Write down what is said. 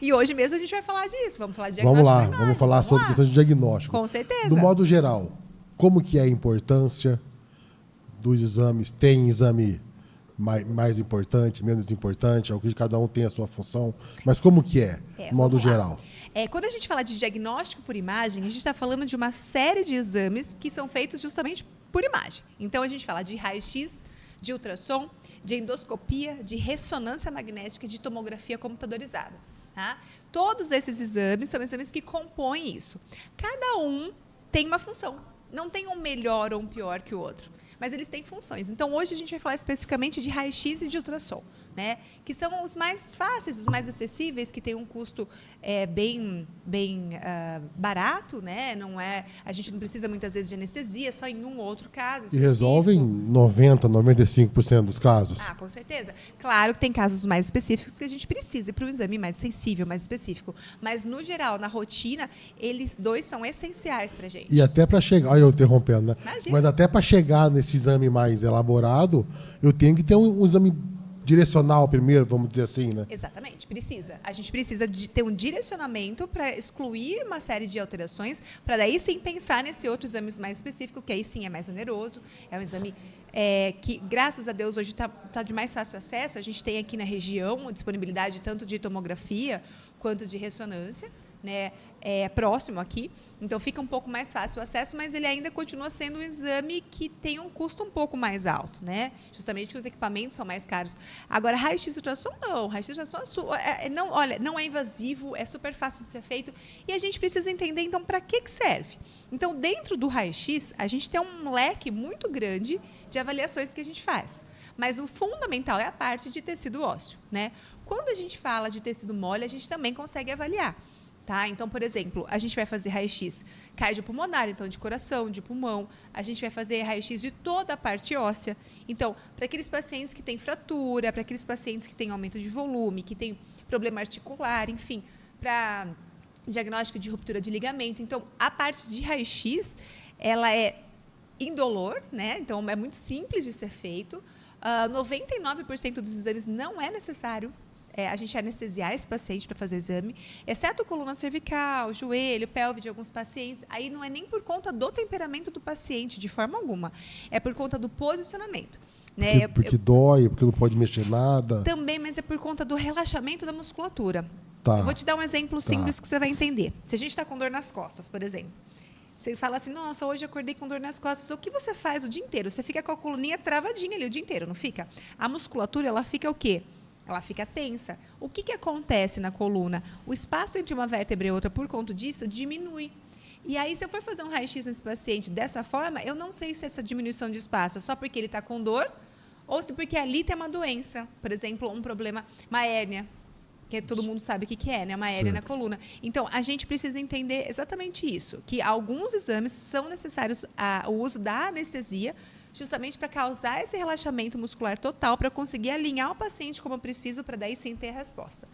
E hoje mesmo a gente vai falar disso. Vamos falar de Vamos diagnóstico lá, da imagem. vamos falar sobre questão de diagnóstico. Com certeza. Do modo geral, como que é a importância dos exames? Tem exame mais importante, menos importante? Algo que cada um tem a sua função. Mas como que é, de modo geral? Quando a gente fala de diagnóstico por imagem, a gente está falando de uma série de exames que são feitos justamente por imagem. Então, a gente fala de raio-x, de ultrassom, de endoscopia, de ressonância magnética e de tomografia computadorizada. Tá? Todos esses exames são exames que compõem isso. Cada um tem uma função. Não tem um melhor ou um pior que o outro, mas eles têm funções. Então, hoje a gente vai falar especificamente de raio-x e de ultrassom, né? Que são os mais fáceis, os mais acessíveis, que têm um custo bem barato, né? A gente não precisa muitas vezes de anestesia, só em um ou outro caso específico. E resolvem 90%, 95% dos casos? Ah, com certeza. Claro que tem casos mais específicos que a gente precisa ir para um exame mais sensível, mais específico. Mas, no geral, na rotina, eles dois são essenciais para a gente. E até para chegar... Olha eu interrompendo, né? Imagina. Mas até para chegar nesse exame mais elaborado, eu tenho que ter um exame direcional primeiro, vamos dizer assim, né? Exatamente, precisa. A gente precisa de ter um direcionamento para excluir uma série de alterações, para daí sim pensar nesse outro exame mais específico, que aí sim é mais oneroso, é um exame que, graças a Deus, hoje está de mais fácil acesso. A gente tem aqui na região disponibilidade tanto de tomografia quanto de ressonância, né, próximo aqui, então fica um pouco mais fácil o acesso, mas ele ainda continua sendo um exame que tem um custo um pouco mais alto, né? Justamente porque os equipamentos são mais caros. Agora, raio-x ultrassom não, raio-x ultrassom não é invasivo, é super fácil de ser feito e a gente precisa entender, então, para que serve. Então, dentro do raio-x, a gente tem um leque muito grande de avaliações que a gente faz, mas o fundamental é a parte de tecido ósseo, né? Quando a gente fala de tecido mole, a gente também consegue avaliar. Tá? Então, por exemplo, a gente vai fazer raio-x cardiopulmonar, então de coração, de pulmão. A gente vai fazer raio-x de toda a parte óssea. Então, para aqueles pacientes que têm fratura, para aqueles pacientes que têm aumento de volume, que têm problema articular, enfim, para diagnóstico de ruptura de ligamento. Então, a parte de raio-x, ela é indolor, né? Então, é muito simples de ser feito. 99% dos exames não é necessário a gente anestesiar esse paciente para fazer o exame, exceto coluna cervical, joelho, pelve de alguns pacientes. Aí não é nem por conta do temperamento do paciente, de forma alguma. É por conta do posicionamento. Né? Porque dói, porque não pode mexer nada. Também, mas é por conta do relaxamento da musculatura. Tá. Eu vou te dar um exemplo simples que você vai entender. Se a gente está com dor nas costas, por exemplo, você fala assim, nossa, hoje eu acordei com dor nas costas. O que você faz o dia inteiro? Você fica com a coluninha travadinha ali o dia inteiro, não fica? A musculatura, ela fica o quê? Ela fica tensa. O que acontece na coluna? O espaço entre uma vértebra e outra, por conta disso, diminui. E aí, se eu for fazer um raio-x nesse paciente dessa forma, eu não sei se essa diminuição de espaço é só porque ele está com dor ou se porque ali tem uma doença. Por exemplo, um problema, uma hérnia, que todo mundo sabe o que é, né? Uma hérnia na coluna. Então, a gente precisa entender exatamente isso, que alguns exames são necessários o uso da anestesia, justamente para causar esse relaxamento muscular total, para conseguir alinhar o paciente como eu preciso, para daí sim ter a resposta.